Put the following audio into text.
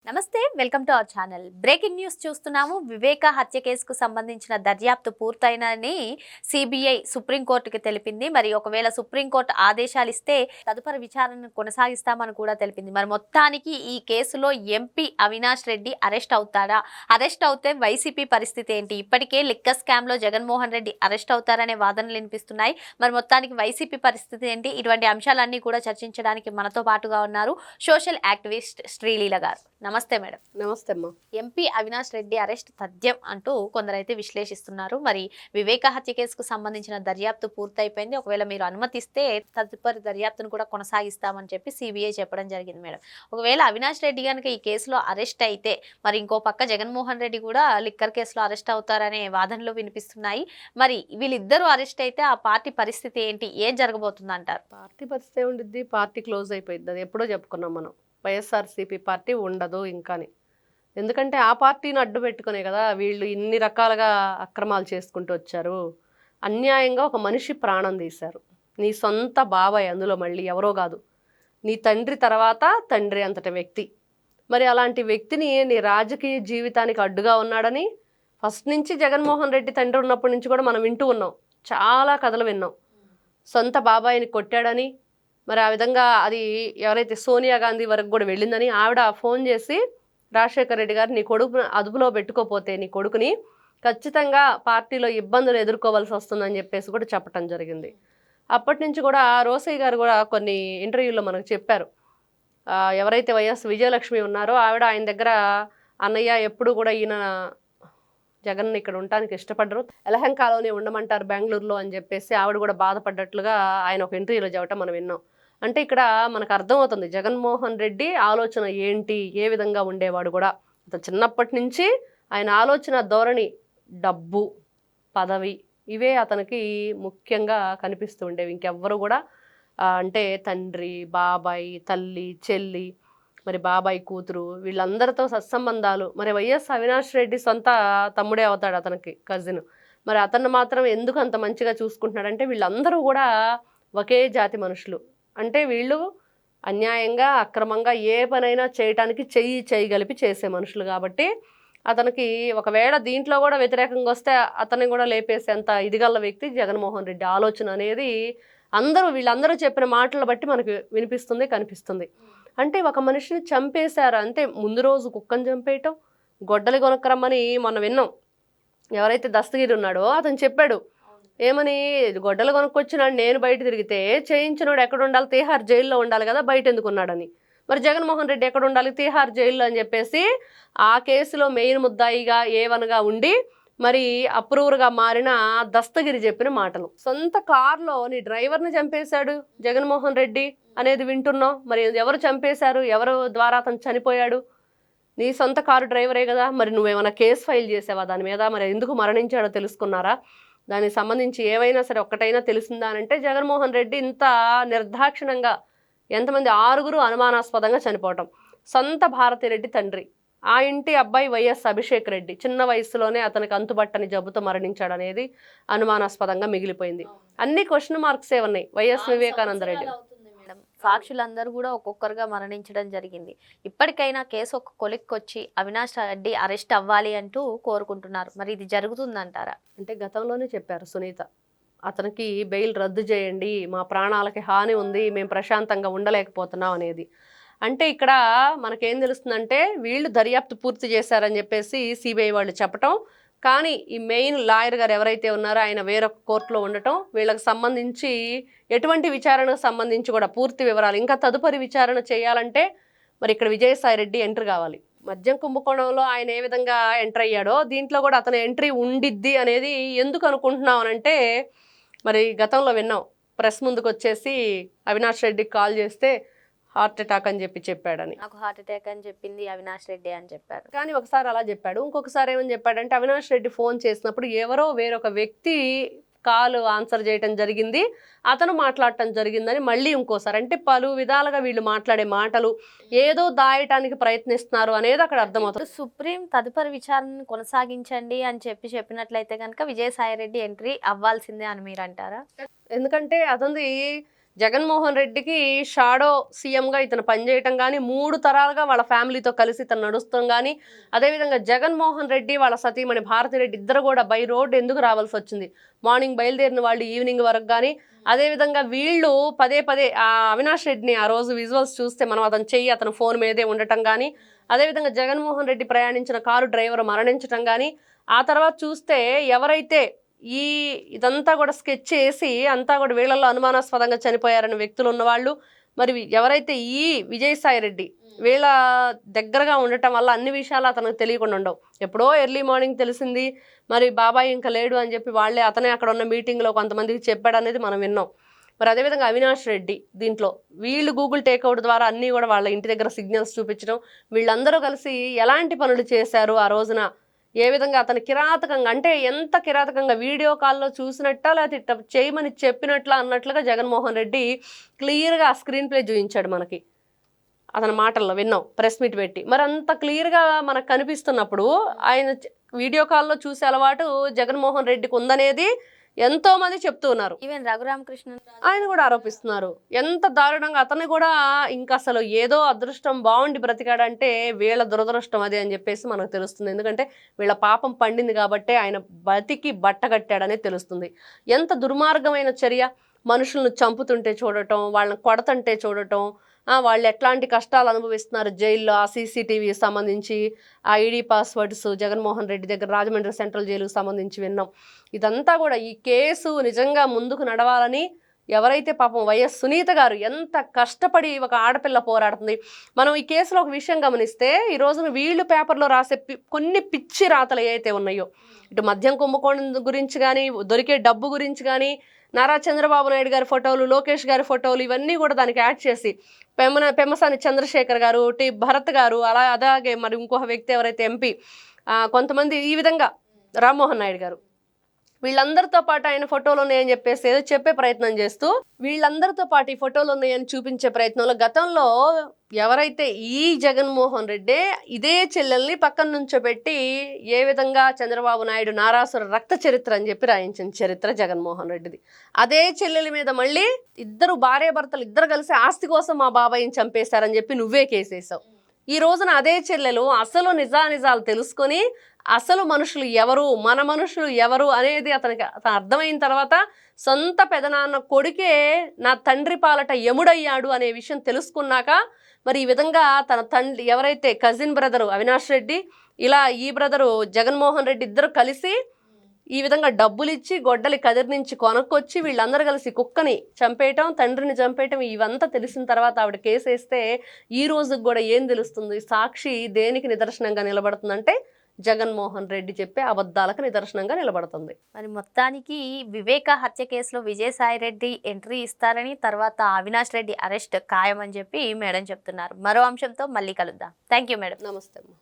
నమస్తే, welcome to our channel. Breaking news చూస్తున్నాము. వివేక హత్య కేసుకు సంబంధించిన దర్యాప్తు పూర్తయినని సిబిఐ సుప్రీంకోర్టుకి తెలిపింది. మరి ఒకవేళ సుప్రీంకోర్టు ఆదేశాలు ఇస్తే తదుపరి విచారణను కొనసాగిస్తామని కూడా తెలిపింది. మరి మొత్తానికి ఈ కేసులో ఎంపీ అవినాష్ రెడ్డి అరెస్ట్ అవుతాడా? అరెస్ట్ అవుతే వైసీపీ పరిస్థితి ఏంటి? ఇప్పటికే లిక్కర్ స్కామ్ లో జగన్మోహన్ రెడ్డి అరెస్ట్ అవుతారనే వాదనలు వినిపిస్తున్నాయి. మరి మొత్తానికి వైసీపీ పరిస్థితి ఏంటి? ఇటువంటి అంశాలన్నీ కూడా చర్చించడానికి మనతో పాటుగా ఉన్నారు సోషల్ యాక్టివిస్ట్ శ్రీలీల గారు. నమస్తే మేడం. నమస్తే అమ్మా. ఎంపీ అవినాష్ రెడ్డి అరెస్ట్ తథ్యం అంటూ కొందరైతే విశ్లేషిస్తున్నారు. మరి వివేక హత్య కేసుకు సంబంధించిన దర్యాప్తు పూర్తయిపోయింది. ఒకవేళ మీరు అనుమతిస్తే తదుపరి దర్యాప్తును కూడా కొనసాగిస్తామని చెప్పి సిబిఐ చెప్పడం జరిగింది మేడం. ఒకవేళ అవినాష్ రెడ్డి కనుక ఈ కేసులో అరెస్ట్ అయితే మరి ఇంకో పక్క జగన్మోహన్ రెడ్డి కూడా లిక్కర్ కేసులో అరెస్ట్ అవుతారనే వాదనలు వినిపిస్తున్నాయి. మరి వీళ్ళిద్దరూ అరెస్ట్ అయితే ఆ పార్టీ పరిస్థితి ఏంటి? ఏం జరగబోతుంది అంటారు? పార్టీ పరిస్థితి ఏముండిద్ది? పార్టీ క్లోజ్ అయిపోయింది. అది ఎప్పుడో చెప్పుకున్నాం మనం. వైఎస్ఆర్సీపీ పార్టీ ఉండదు ఇంకాని. ఎందుకంటే ఆ పార్టీని అడ్డు పెట్టుకునే కదా వీళ్ళు ఇన్ని రకాలుగా అక్రమాలు చేసుకుంటూ వచ్చారు. అన్యాయంగా ఒక మనిషి ప్రాణం తీశారు. నీ సొంత బాబాయ్, అందులో మళ్ళీ ఎవరో కాదు, నీ తండ్రి తర్వాత తండ్రి అంతటి వ్యక్తి. మరి అలాంటి వ్యక్తిని నీ రాజకీయ జీవితానికి అడ్డుగా ఉన్నాడని ఫస్ట్ నుంచి జగన్మోహన్ రెడ్డి తండ్రి ఉన్నప్పటి నుంచి కూడా మనం వింటూ ఉన్నాం. చాలా కథలు విన్నాం. సొంత బాబాయిని కొట్టాడని, మరి ఆ విధంగా అది ఎవరైతే సోనియా గాంధీ వరకు కూడా వెళ్ళిందని ఆవిడ ఫోన్ చేసి రాజశేఖర రెడ్డి గారు నీ కొడుకు అదుపులో పెట్టుకోపోతే నీ కొడుకుని ఖచ్చితంగా పార్టీలో ఇబ్బందులు ఎదుర్కోవాల్సి వస్తుందని చెప్పేసి కూడా చెప్పడం జరిగింది. అప్పటి నుంచి కూడా రోసయ్య గారు కూడా కొన్ని ఇంటర్వ్యూల్లో మనకు చెప్పారు. ఎవరైతే వైఎస్ విజయలక్ష్మి ఉన్నారో ఆవిడ ఆయన దగ్గర అన్నయ్య ఎప్పుడు కూడా ఈయన జగన్ ఇక్కడ ఉండటానికి ఇష్టపడరు, ఎలహంకాలోనే ఉండమంటారు బెంగళూరులో అని చెప్పేసి ఆవిడ కూడా బాధపడ్డట్లుగా ఆయన ఒక ఇంటర్వ్యూలో చెప్పటం మనం విన్నాం. అంటే ఇక్కడ మనకు అర్థమవుతుంది జగన్మోహన్ రెడ్డి ఆలోచన ఏంటి, ఏ విధంగా ఉండేవాడు కూడా. అతను చిన్నప్పటి నుంచి ఆయన ఆలోచన ధోరణి డబ్బు, పదవి, ఇవే అతనికి ముఖ్యంగా కనిపిస్తూ ఉండేవి. ఇంకెవ్వరు కూడా అంటే తండ్రి, బాబాయ్, తల్లి, చెల్లి, మరి బాబాయ్ కూతురు, వీళ్ళందరితో సత్సంబంధాలు. మరి వైఎస్ అవినాష్ రెడ్డి సొంత తమ్ముడే అవుతాడు అతనికి, కజిన్. మరి అతన్ని మాత్రం ఎందుకు అంత మంచిగా చూసుకుంటున్నాడంటే వీళ్ళందరూ కూడా ఒకే జాతి మనుషులు. అంటే వీళ్ళు అన్యాయంగా అక్రమంగా ఏ పనైనా చేయటానికి చేయగలిపి చేసే మనుషులు కాబట్టి అతనికి ఒకవేళ దీంట్లో కూడా వ్యతిరేకంగా వస్తే అతన్ని కూడా లేపేసేంత ఇదిగల వ్యక్తి జగన్మోహన్ రెడ్డి. ఆలోచన అనేది వీళ్ళందరూ చెప్పిన మాటలు బట్టి మనకు వినిపిస్తుంది, కనిపిస్తుంది. అంటే ఒక మనిషిని చంపేశారు అంటే ముందు రోజు కుక్కను చంపేయటం, గొడ్డలి కొనక్కరమ్మని మొన్న విన్నాం. ఎవరైతే దస్తగిరి ఉన్నాడో అతను చెప్పాడు ఏమని, గొడ్డలు కొనుక్కొచ్చినాడు నేను బయట తిరిగితే చేయించినోడు ఎక్కడ ఉండాలి, తీహార్ జైల్లో ఉండాలి కదా, బయట ఎందుకున్నాడని. మరి జగన్మోహన్ రెడ్డి ఎక్కడ ఉండాలి, తీహార్ జైల్లో అని చెప్పేసి ఆ కేసులో మెయిన్ ముద్దాయిగా ఏవనగా ఉండి మరి అప్రూవర్గా మారిన దస్తగిరి చెప్పిన మాటలు. సొంత కారులో నీ డ్రైవర్ని చంపేశాడు జగన్మోహన్ రెడ్డి అనేది వింటున్నావు. మరి ఎవరు చంపేశారు, ఎవరు ద్వారా అతను చనిపోయాడు? నీ సొంత కారు డ్రైవరే కదా. మరి నువ్వేమైనా కేసు ఫైల్ చేసావా దాని మీద? మరి ఎందుకు మరణించాడో తెలుసుకున్నారా? దానికి సంబంధించి ఏవైనా సరే ఒక్కటైనా తెలిసిందా అంటే జగన్మోహన్ రెడ్డి ఇంత నిర్దాక్షిణంగా ఎంతమంది 6 అనుమానాస్పదంగా చనిపోవటం. సొంత భారతిరెడ్డి తండ్రి, ఆ ఇంటి అబ్బాయి వైఎస్ అభిషేక్ రెడ్డి చిన్న వయసులోనే అతనికి అంతుబట్టని జబ్బుతో మరణించాడు అనేది అనుమానాస్పదంగా మిగిలిపోయింది. అన్ని క్వశ్చన్ మార్క్సే ఉన్నాయి వైఎస్ వివేకానంద రెడ్డి. సాక్షులందరూ కూడా ఒక్కొక్కరుగా మరణించడం జరిగింది. ఇప్పటికైనా కేసు ఒక కొలిక్కొచ్చి అవినాష్ రెడ్డి అరెస్ట్ అవ్వాలి అంటూ కోరుకుంటున్నారు. మరి ఇది జరుగుతుందంటారా? అంటే గతంలోనే చెప్పారు సునీత, అతనికి బెయిల్ రద్దు చేయండి, మా ప్రాణాలకి హాని ఉంది, మేము ప్రశాంతంగా ఉండలేకపోతున్నాం అనేది. అంటే ఇక్కడ మనకేం తెలుస్తుందంటే వీళ్ళు దర్యాప్తు పూర్తి చేశారని చెప్పేసి సిబిఐ వాళ్ళు చెప్పటం, కానీ ఈ మెయిన్ లాయర్ గారు ఎవరైతే ఉన్నారో ఆయన వేరొక కోర్టులో ఉండటం, వీళ్ళకి సంబంధించి ఎటువంటి విచారణకు సంబంధించి కూడా పూర్తి వివరాలు ఇంకా తదుపరి విచారణ చేయాలంటే మరి ఇక్కడ విజయసాయి రెడ్డి ఎంట్రీ కావాలి. మద్యం కుంభకోణంలో ఆయన ఏ విధంగా ఎంటర్ అయ్యాడో దీంట్లో కూడా అతని ఎంట్రీ ఉండిద్ది అనేది ఎందుకు అనుకుంటున్నాం అనంటే మరి గతంలో విన్నాం, ప్రెస్ ముందుకు వచ్చేసి అవినాష్ రెడ్డికి కాల్ చేస్తే హార్ట్ అటాక్ అని చెప్పాడని. నాకు హార్ట్ అటాక్ అని చెప్పింది అవినాష్ రెడ్డి అని చెప్పారు. కానీ ఒకసారి అలా చెప్పాడు, ఇంకొకసారి ఏమని చెప్పాడంటే అవినాష్ రెడ్డి ఫోన్ చేసినప్పుడు ఎవరో వేరొక వ్యక్తి కాల్ ఆన్సర్ చేయటం జరిగింది, అతను మాట్లాడటం జరిగిందని మళ్ళీ ఇంకోసారి. అంటే పలు విధాలుగా వీళ్ళు మాట్లాడే మాటలు ఏదో దాయటానికి ప్రయత్నిస్తున్నారు అనేది అక్కడ అర్థమవుతుంది. సుప్రీం తదుపరి విచారణను కొనసాగించండి అని చెప్పినట్లయితే కనుక విజయసాయి రెడ్డి ఎంట్రీ అవ్వాల్సిందే అని మీరు అంటారా? ఎందుకంటే అతనిది జగన్మోహన్ రెడ్డికి షాడో సీఎంగా ఇతను పనిచేయటం కానీ 3 తరాలుగా వాళ్ళ ఫ్యామిలీతో కలిసి ఇతను నడుస్తాం కానీ అదేవిధంగా జగన్మోహన్ రెడ్డి వాళ్ళ సతీమణి భారతిరెడ్డి ఇద్దరు కూడా బై రోడ్ ఎందుకు రావాల్సి వచ్చింది, మార్నింగ్ బయలుదేరిన వాళ్ళు ఈవినింగ్ వరకు కానీ అదేవిధంగా వీళ్ళు పదే పదే ఆ అవినాష్ రెడ్డిని ఆ రోజు విజువల్స్ చూస్తే మనం అతను ఫోన్ మీదే ఉండటం కానీ అదేవిధంగా జగన్మోహన్ రెడ్డి ప్రయాణించిన కారు డ్రైవర్ మరణించటం కానీ ఆ తర్వాత చూస్తే ఎవరైతే ఇదంతా కూడా స్కెచ్ చేసి అంతా కూడా వీళ్ళల్లో అనుమానాస్పదంగా చనిపోయారని వ్యక్తులు ఉన్నవాళ్ళు మరి ఎవరైతే ఈ విజయసాయి రెడ్డి వీళ్ళ దగ్గరగా ఉండటం వల్ల అన్ని విషయాలు అతనికి తెలియకుండా ఉండవు. ఎప్పుడో ఎర్లీ మార్నింగ్ తెలిసింది, మరి బాబాయ్ ఇంకా లేడు అని చెప్పి వాళ్ళే అతనే అక్కడ ఉన్న మీటింగ్లో కొంతమందికి చెప్పాడు అనేది మనం విన్నాం. మరి అదేవిధంగా అవినాష్ రెడ్డి దీంట్లో వీళ్ళు గూగుల్ టేక్అవుట్ ద్వారా అన్నీ కూడా వాళ్ళ ఇంటి దగ్గర సిగ్నల్స్ చూపించడం, వీళ్ళందరూ కలిసి ఎలాంటి పనులు చేశారు ఆ రోజున, ఏ విధంగా అతను కిరాతకంగా అంటే ఎంత కిరాతకంగా వీడియో కాల్లో చూసినట్టా లేకపోతే చేయమని చెప్పినట్లా అన్నట్లుగా జగన్మోహన్ రెడ్డి క్లియర్గా స్క్రీన్ ప్లే చూపించాడు మనకి. అతని మాటల్లో విన్నాం ప్రెస్ మీట్ పెట్టి. మరి అంత క్లియర్గా మనకు కనిపిస్తున్నప్పుడు ఆయన వీడియో కాల్లో చూసే అలవాటు జగన్మోహన్ రెడ్డికి ఉందనేది ఎంతో మంది చెప్తూ ఉన్నారు. ఈవెన్ రఘురామకృష్ణ ఆయన కూడా ఆరోపిస్తున్నారు. ఎంత దారుణంగా అతన్ని కూడా ఇంకా అసలు ఏదో అదృష్టం బాగుండి బ్రతికాడంటే వీళ్ళ దురదృష్టం అది అని చెప్పేసి మనకు తెలుస్తుంది. ఎందుకంటే వీళ్ళ పాపం పండింది కాబట్టి ఆయన బతికి బట్టగట్టాడనే తెలుస్తుంది. ఎంత దుర్మార్గమైన చర్య, మనుషులను చంపుతుంటే చూడటం, వాళ్ళని కొడతంటే చూడటం, వాళ్ళు ఎట్లాంటి కష్టాలు అనుభవిస్తున్నారు జైల్లో, ఆ సీసీటీవీ సంబంధించి ఆ ఐడి పాస్వర్డ్స్ జగన్మోహన్ రెడ్డి దగ్గర రాజమండ్రి సెంట్రల్ జైలుకు సంబంధించి విన్నాం. ఇదంతా కూడా ఈ కేసు నిజంగా ముందుకు నడవాలని ఎవరైతే పాపం వైఎస్ సునీత గారు ఎంత కష్టపడి ఒక ఆడపిల్ల పోరాడుతుంది. మనం ఈ కేసులో ఒక విషయం గమనిస్తే ఈ రోజున వీళ్ళు పేపర్లో రాసే కొన్ని పిచ్చి రాతలు ఏవైతే ఉన్నాయో, ఇటు మద్యం కుంభకోణం గురించి కానీ దొరికే డబ్బు గురించి కానీ నారా చంద్రబాబు నాయుడు గారి ఫోటోలు, లోకేష్ గారి ఫోటోలు ఇవన్నీ కూడా దానికి యాడ్ చేసి పెమ్మసాని చంద్రశేఖర్ గారు, భరత్ గారు, అలాగే మరి ఇంకొక వ్యక్తి ఎవరైతే ఎంపీ కొంతమంది ఈ విధంగా రామ్మోహన్ నాయుడు గారు వీళ్ళందరితో పాటు ఆయన ఫోటోలు ఉన్నాయని చెప్పేసి ఏదో చెప్పే ప్రయత్నం చేస్తూ వీళ్ళందరితో పాటు ఈ ఫోటోలు ఉన్నాయని చూపించే ప్రయత్నంలో గతంలో ఎవరైతే ఈ జగన్మోహన్ రెడ్డి ఇదే చెల్లెల్ని పక్కన నుంచోబెట్టి ఏ విధంగా చంద్రబాబు నాయుడు నారాసుర రక్త చరిత్ర అని చెప్పి రాయించిన చరిత్ర జగన్మోహన్ రెడ్డిది. అదే చెల్లెల మీద మళ్ళీ ఇద్దరు భార్యాభర్తలు ఇద్దరు కలిసి ఆస్తి కోసం మా బాబాయిని చంపేశారని చెప్పి నువ్వే కేసేసావు. ఈ రోజున అదే చెల్లెలు అసలు నిజాలు తెలుసుకొని అసలు మనుషులు ఎవరు, మన మనుషులు ఎవరు అనేది అతను అర్థమైన తర్వాత సొంత పెదనాన్న కొడుకే నా తండ్రి పాలట యముడయ్యాడు అనే విషయం తెలుసుకున్నాక మరి ఈ విధంగా తన తండ్రి ఎవరైతే కజిన్ బ్రదరు అవినాష్ రెడ్డి, ఇలా ఈ బ్రదరు జగన్మోహన్ రెడ్డి ఇద్దరు కలిసి ఈ విధంగా డబ్బులు ఇచ్చి గొడ్డలి కదిరి నుంచి కొనుక్కొచ్చి వీళ్ళందరూ కలిసి కుక్కని చంపేయటం, తండ్రిని చంపేయటం ఇవంతా తెలిసిన తర్వాత ఆవిడ కేసు వేస్తే ఈ రోజుకి కూడా ఏం తెలుస్తుంది? సాక్షి దేనికి నిదర్శనంగా నిలబడుతుందంటే జగన్మోహన్ రెడ్డి చెప్పే అబద్ధాలకు నిదర్శనంగా నిలబడుతుంది. మరి మొత్తానికి వివేక హత్య కేసులో విజయసాయి రెడ్డి ఎంట్రీ ఇస్తారని, తర్వాత అవినాష్ రెడ్డి అరెస్ట్ ఖాయమని చెప్పి మేడం చెప్తున్నారు. మరో అంశంతో మళ్ళీ కలుద్దాం. Thank you madam. నమస్తే అమ్మా.